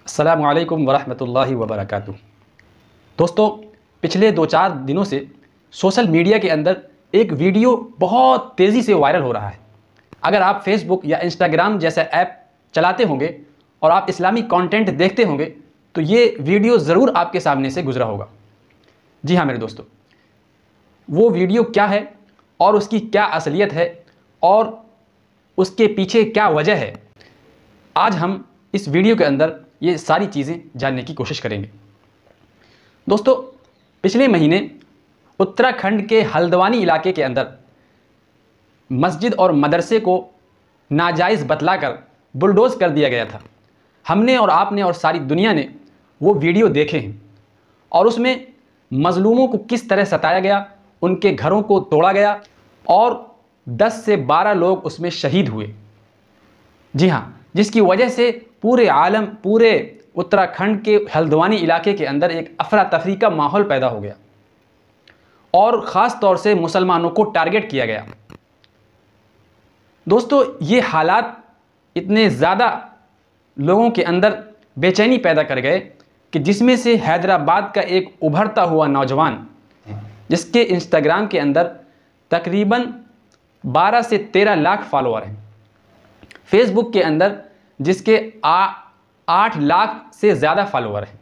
अस्सलामु अलैकुम वरहमतुल्लाहि वबरकातुहू। दोस्तों, पिछले 2-4 दिनों से सोशल मीडिया के अंदर एक वीडियो बहुत तेज़ी से वायरल हो रहा है। अगर आप फेसबुक या इंस्टाग्राम जैसा ऐप चलाते होंगे और आप इस्लामिक कंटेंट देखते होंगे तो ये वीडियो ज़रूर आपके सामने से गुजरा होगा। जी हाँ मेरे दोस्तों, वो वीडियो क्या है और उसकी क्या असलियत है और उसके पीछे क्या वजह है, आज हम इस वीडियो के अंदर ये सारी चीज़ें जानने की कोशिश करेंगे। दोस्तों, पिछले महीने उत्तराखंड के हल्द्वानी इलाके के अंदर मस्जिद और मदरसे को नाजायज़ बतलाकर बुलडोज़ कर दिया गया था। हमने और आपने और सारी दुनिया ने वो वीडियो देखे हैं और उसमें मज़लूमों को किस तरह सताया गया, उनके घरों को तोड़ा गया और 10 से 12 लोग उसमें शहीद हुए। जी हाँ, जिसकी वजह से पूरे आलम, पूरे उत्तराखंड के हल्द्वानी इलाके के अंदर एक अफरा तफरी का माहौल पैदा हो गया और ख़ास तौर से मुसलमानों को टारगेट किया गया। दोस्तों, ये हालात इतने ज़्यादा लोगों के अंदर बेचैनी पैदा कर गए कि जिसमें से हैदराबाद का एक उभरता हुआ नौजवान, जिसके इंस्टाग्राम के अंदर तकरीबन 12 से 13 लाख फॉलोअर हैं, फेसबुक के अंदर जिसके 8 लाख से ज़्यादा फॉलोअर हैं।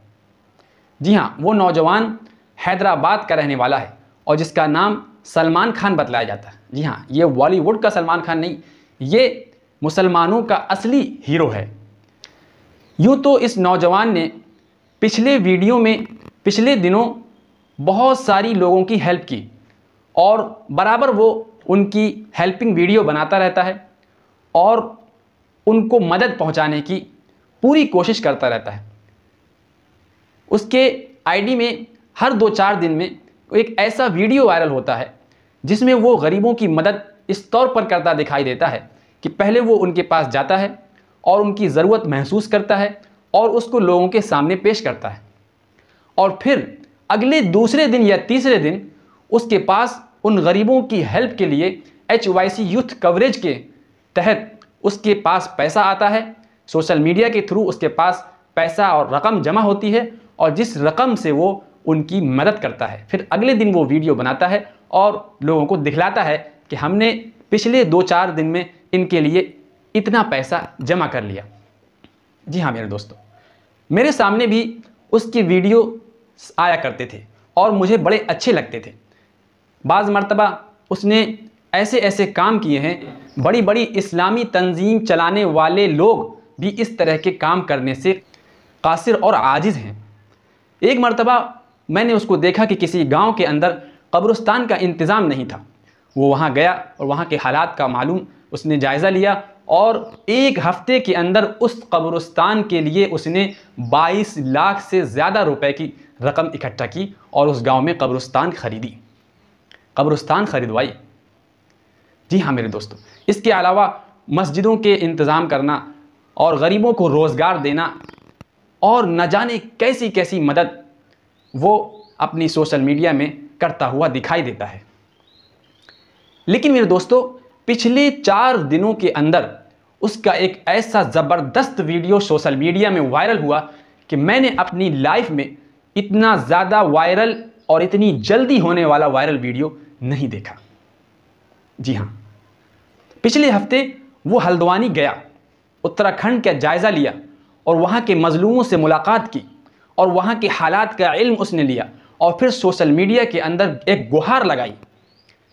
जी हाँ, वो नौजवान हैदराबाद का रहने वाला है और जिसका नाम सलमान खान बतलाया जाता है। जी हाँ, ये बॉलीवुड का सलमान खान नहीं, ये मुसलमानों का असली हीरो है। यूँ तो इस नौजवान ने पिछले वीडियो में पिछले दिनों बहुत सारी लोगों की हेल्प की और बराबर वो उनकी हेल्पिंग वीडियो बनाता रहता है और उनको मदद पहुंचाने की पूरी कोशिश करता रहता है। उसके आईडी में हर 2-4 दिन में एक ऐसा वीडियो वायरल होता है जिसमें वो गरीबों की मदद इस तौर पर करता दिखाई देता है कि पहले वो उनके पास जाता है और उनकी ज़रूरत महसूस करता है और उसको लोगों के सामने पेश करता है और फिर अगले दूसरे दिन या तीसरे दिन उसके पास उन गरीबों की हेल्प के लिए HYC यूथ कवरेज के तहत उसके पास पैसा आता है। सोशल मीडिया के थ्रू उसके पास पैसा और रकम जमा होती है और जिस रकम से वो उनकी मदद करता है। फिर अगले दिन वो वीडियो बनाता है और लोगों को दिखलाता है कि हमने पिछले 2-4 दिन में इनके लिए इतना पैसा जमा कर लिया। जी हाँ मेरे दोस्तों, मेरे सामने भी उसकी वीडियो आया करते थे और मुझे बड़े अच्छे लगते थे। बाज़ मर्तबा उसने ऐसे ऐसे काम किए हैं, बड़ी बड़ी इस्लामी तंजीम चलाने वाले लोग भी इस तरह के काम करने से कासिर और आजिज़ हैं। एक मर्तबा मैंने उसको देखा कि किसी गांव के अंदर कब्रिस्तान का इंतज़ाम नहीं था। वो वहां गया और वहां के हालात का मालूम उसने जायज़ा लिया और 1 हफ्ते के अंदर उस कब्रिस्तान के लिए उसने 22 लाख से ज़्यादा रुपए की रकम इकट्ठा की और उस गांव में कब्रिस्तान खरीदवाई। जी हाँ मेरे दोस्तों, इसके अलावा मस्जिदों के इंतज़ाम करना और गरीबों को रोज़गार देना और न जाने कैसी कैसी मदद वो अपनी सोशल मीडिया में करता हुआ दिखाई देता है। लेकिन मेरे दोस्तों, पिछले 4 दिनों के अंदर उसका एक ऐसा ज़बरदस्त वीडियो सोशल मीडिया में वायरल हुआ कि मैंने अपनी लाइफ में इतना ज़्यादा वायरल और इतनी जल्दी होने वाला वायरल वीडियो नहीं देखा। जी हाँ, पिछले हफ्ते वो हल्द्वानी गया, उत्तराखंड का जायज़ा लिया और वहाँ के मज़लूमों से मुलाकात की और वहाँ के हालात का इल्म उसने लिया और फिर सोशल मीडिया के अंदर एक गुहार लगाई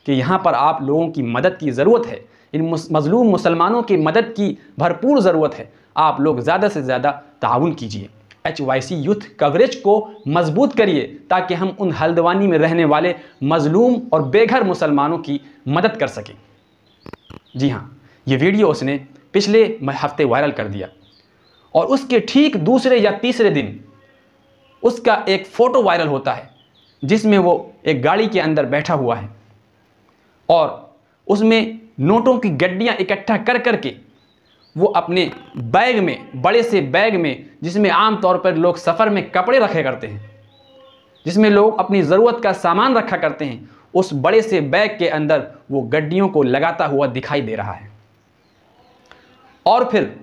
कि यहाँ पर आप लोगों की मदद की ज़रूरत है, इन मज़लूम मुसलमानों की मदद की भरपूर ज़रूरत है, आप लोग ज़्यादा से ज़्यादा ताउन कीजिए, HYC यूथ कवरेज को मजबूत करिए ताकि हम उन हल्द्वानी में रहने वाले मज़लूम और बेघर मुसलमानों की मदद कर सकें। जी हाँ, ये वीडियो उसने पिछले हफ्ते वायरल कर दिया और उसके ठीक दूसरे या तीसरे दिन उसका एक फ़ोटो वायरल होता है जिसमें वो एक गाड़ी के अंदर बैठा हुआ है और उसमें नोटों की गड्डियाँ इकट्ठा कर करके वो अपने बैग में, बड़े से बैग में, जिसमें आम तौर पर लोग सफ़र में कपड़े रखे करते हैं, जिसमें लोग अपनी ज़रूरत का सामान रखा करते हैं, उस बड़े से बैग के अंदर वो गड्डियों को लगाता हुआ दिखाई दे रहा है। और फिर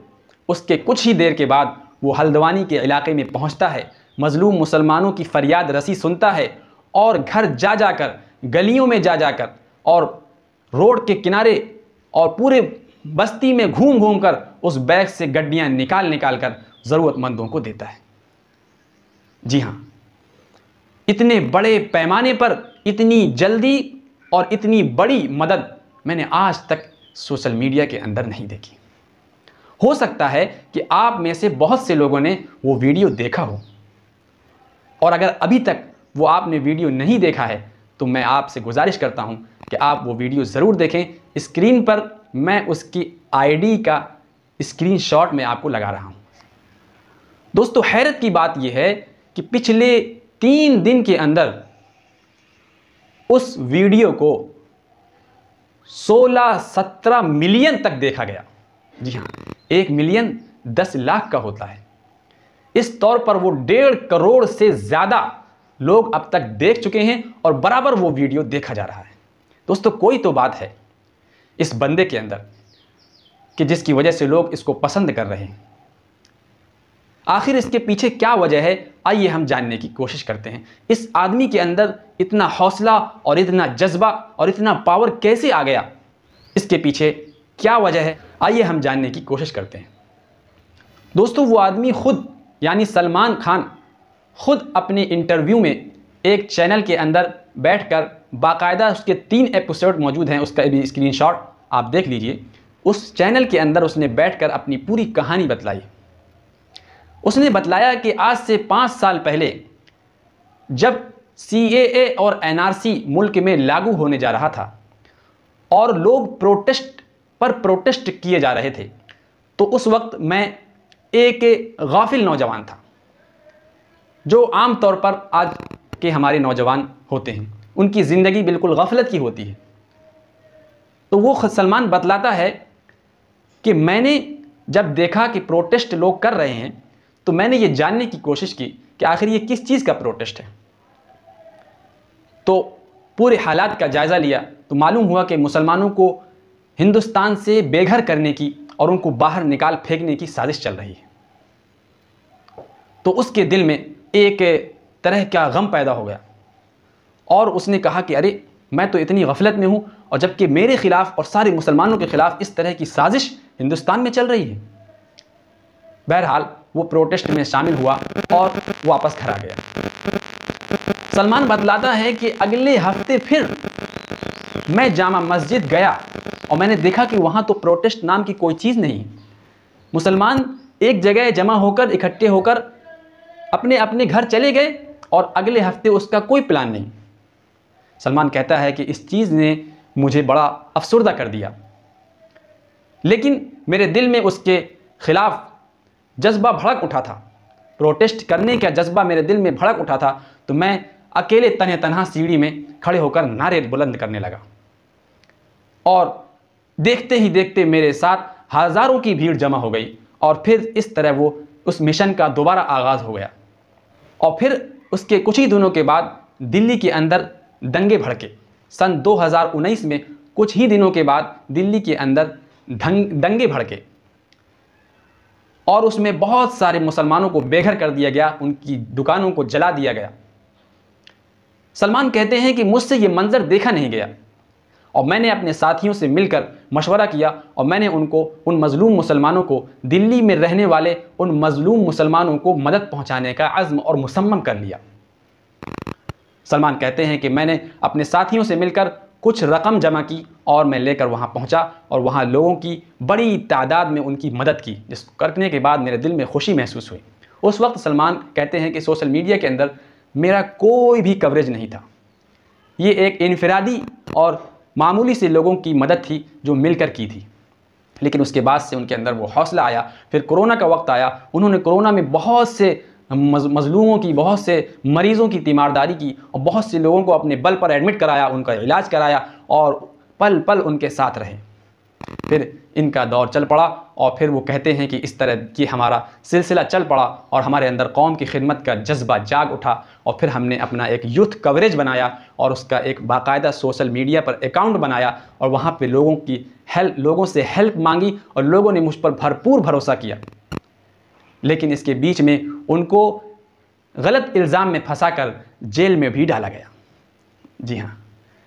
उसके कुछ ही देर के बाद वो हल्द्वानी के इलाके में पहुंचता है, मजलूम मुसलमानों की फरियाद रसी सुनता है और घर जा जाकर, गलियों में जा जाकर और रोड के किनारे और पूरे बस्ती में घूम घूम कर उस बैग से गड्डियां निकाल निकाल कर ज़रूरतमंदों को देता है। जी हाँ, इतने बड़े पैमाने पर इतनी जल्दी और इतनी बड़ी मदद मैंने आज तक सोशल मीडिया के अंदर नहीं देखी। हो सकता है कि आप में से बहुत से लोगों ने वो वीडियो देखा हो, और अगर अभी तक वो आपने वीडियो नहीं देखा है तो मैं आपसे गुजारिश करता हूं कि आप वो वीडियो ज़रूर देखें। स्क्रीन पर मैं उसकी आईडी का स्क्रीनशॉट में आपको लगा रहा हूं। दोस्तों, हैरत की बात यह है कि पिछले 3 दिन के अंदर उस वीडियो को 16-17 मिलियन तक देखा गया। जी हाँ, 1 मिलियन 10 लाख का होता है। इस तौर पर वो 1.5 करोड़ से ज़्यादा लोग अब तक देख चुके हैं और बराबर वो वीडियो देखा जा रहा है। दोस्तों, कोई तो बात है इस बंदे के अंदर कि जिसकी वजह से लोग इसको पसंद कर रहे हैं। आखिर इसके पीछे क्या वजह है, आइए हम जानने की कोशिश करते हैं। इस आदमी के अंदर इतना हौसला और इतना जज्बा और इतना पावर कैसे आ गया, इसके पीछे क्या वजह है, आइए हम जानने की कोशिश करते हैं। दोस्तों, वो आदमी खुद यानी सलमान खान खुद अपने इंटरव्यू में एक चैनल के अंदर बैठकर, बाकायदा उसके 3 एपिसोड मौजूद हैं, उसका भी स्क्रीनशॉट आप देख लीजिए। उस चैनल के अंदर उसने बैठकर अपनी पूरी कहानी बतलाई। उसने बतलाया कि आज से 5 साल पहले जब CAA और NRC मुल्क में लागू होने जा रहा था और लोग प्रोटेस्ट किए जा रहे थे, तो उस वक्त मैं एक गाफिल नौजवान था, जो आम तौर पर आज के हमारे नौजवान होते हैं, उनकी ज़िंदगी बिल्कुल गफलत की होती है। तो वो सलमान बतलाता है कि मैंने जब देखा कि प्रोटेस्ट लोग कर रहे हैं तो मैंने ये जानने की कोशिश की कि आखिर ये किस चीज़ का प्रोटेस्ट है। तो पूरे हालात का जायज़ा लिया तो मालूम हुआ कि मुसलमानों को हिंदुस्तान से बेघर करने की और उनको बाहर निकाल फेंकने की साजिश चल रही है। तो उसके दिल में एक तरह का गम पैदा हो गया और उसने कहा कि अरे, मैं तो इतनी गफलत में हूँ और जबकि मेरे ख़िलाफ़ और सारे मुसलमानों के ख़िलाफ़ इस तरह की साजिश हिंदुस्तान में चल रही है। बहरहाल वो प्रोटेस्ट में शामिल हुआ और वापस घर आ गया। सलमान बतलाता है कि अगले हफ्ते फिर मैं जामा मस्जिद गया और मैंने देखा कि वहाँ तो प्रोटेस्ट नाम की कोई चीज़ नहीं। मुसलमान एक जगह जमा होकर, इकट्ठे होकर अपने अपने घर चले गए और अगले हफ्ते उसका कोई प्लान नहीं। सलमान कहता है कि इस चीज़ ने मुझे बड़ा अफसुर्दा कर दिया, लेकिन मेरे दिल में उसके ख़िलाफ़ जज्बा भड़क उठा था, प्रोटेस्ट करने का जज्बा मेरे दिल में भड़क उठा था। तो मैं अकेले तन्हा सीढ़ी में खड़े होकर नारे बुलंद करने लगा और देखते ही देखते मेरे साथ हज़ारों की भीड़ जमा हो गई और फिर इस तरह वो उस मिशन का दोबारा आगाज़ हो गया। और फिर उसके कुछ ही दिनों के बाद दिल्ली के अंदर दंगे भड़के। सन 2019 में कुछ ही दिनों के बाद दिल्ली के अंदर दंगे भड़के और उसमें बहुत सारे मुसलमानों को बेघर कर दिया गया, उनकी दुकानों को जला दिया गया। सलमान कहते हैं कि मुझसे ये मंजर देखा नहीं गया और मैंने अपने साथियों से मिलकर मशवरा किया और मैंने उनको, उन मज़लूम मुसलमानों को, दिल्ली में रहने वाले उन मज़लूम मुसलमानों को मदद पहुंचाने का अज़्म और मुसम्मम कर लिया। सलमान कहते हैं कि मैंने अपने साथियों से मिलकर कुछ रकम जमा की और मैं लेकर वहाँ पहुँचा और वहाँ लोगों की बड़ी तादाद में उनकी मदद की, जिसको करने के बाद मेरे दिल में खुशी महसूस हुई। उस वक्त सलमान कहते हैं कि सोशल मीडिया के अंदर मेरा कोई भी कवरेज नहीं था। ये एक इनफरादी और मामूली से लोगों की मदद थी जो मिलकर की थी, लेकिन उसके बाद से उनके अंदर वो हौसला आया। फिर कोरोना का वक्त आया, उन्होंने कोरोना में बहुत से मज़लूमों की, बहुत से मरीज़ों की तीमारदारी की और बहुत से लोगों को अपने बल पर एडमिट कराया, उनका इलाज कराया और पल पल उनके साथ रहे। फिर इनका दौर चल पड़ा और फिर वो कहते हैं कि इस तरह की हमारा सिलसिला चल पड़ा और हमारे अंदर कौम की खिदमत का जज्बा जाग उठा और फिर हमने अपना एक यूथ कवरेज बनाया और उसका एक बाकायदा सोशल मीडिया पर अकाउंट बनाया और वहाँ पे लोगों से हेल्प मांगी और लोगों ने मुझ पर भरपूर भरोसा किया। लेकिन इसके बीच में उनको गलत इल्ज़ाम में फंसाकर जेल में भी डाला गया। जी हाँ,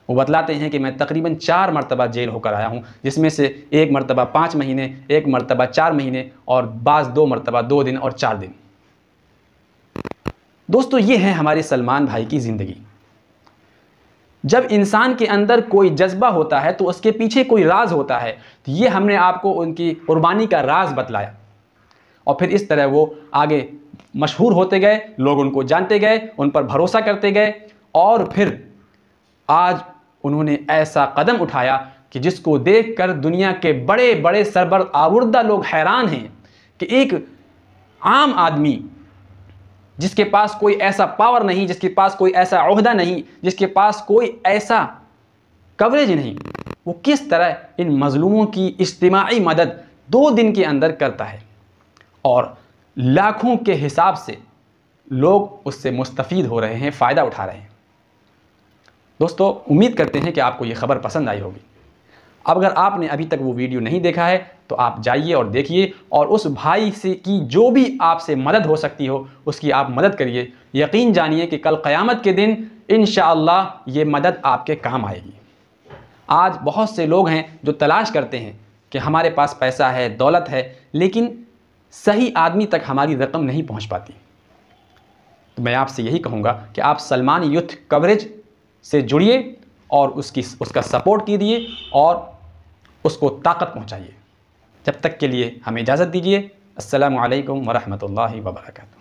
वो बतलाते हैं कि मैं तकरीबन 4 मरतबा जेल होकर आया हूँ, जिसमें से एक मरतबा 5 महीने, एक मरतबा 4 महीने और बाज़ 2 मरतबा 2 दिन और 4 दिन। दोस्तों, ये है हमारे सलमान भाई की ज़िंदगी। जब इंसान के अंदर कोई जज्बा होता है तो उसके पीछे कोई राज होता है। तो ये हमने आपको उनकी कुर्बानी का राज बतलाया और फिर इस तरह वो आगे मशहूर होते गए, लोग उनको जानते गए, उन पर भरोसा करते गए और फिर आज उन्होंने ऐसा कदम उठाया कि जिसको देखकर दुनिया के बड़े बड़े सरबर आबुर्दा लोग हैरान हैं कि एक आम आदमी जिसके पास कोई ऐसा पावर नहीं, जिसके पास कोई ऐसा ओहदा नहीं, जिसके पास कोई ऐसा कवरेज नहीं, वो किस तरह इन मजलूमों की इज्तिमाई मदद 2 दिन के अंदर करता है और लाखों के हिसाब से लोग उससे मुस्तफ़ीद हो रहे हैं, फ़ायदा उठा रहे हैं। दोस्तों, उम्मीद करते हैं कि आपको ये ख़बर पसंद आई होगी। अब अगर आपने अभी तक वो वीडियो नहीं देखा है तो आप जाइए और देखिए और उस भाई से की जो भी आपसे मदद हो सकती हो उसकी आप मदद करिए। यकीन जानिए कि कल क़यामत के दिन इंशाअल्लाह ये मदद आपके काम आएगी। आज बहुत से लोग हैं जो तलाश करते हैं कि हमारे पास पैसा है, दौलत है, लेकिन सही आदमी तक हमारी रकम नहीं पहुंच पाती। तो मैं आपसे यही कहूँगा कि आप सलमान यूथ कवरेज से जुड़िए और उसका सपोर्ट कीजिए और उसको ताकत पहुंचाइए। जब तक के लिए हमें इजाज़त दीजिए। अस्सलामु अलैकुम वरहमतुल्लाहि वबरकातुहू।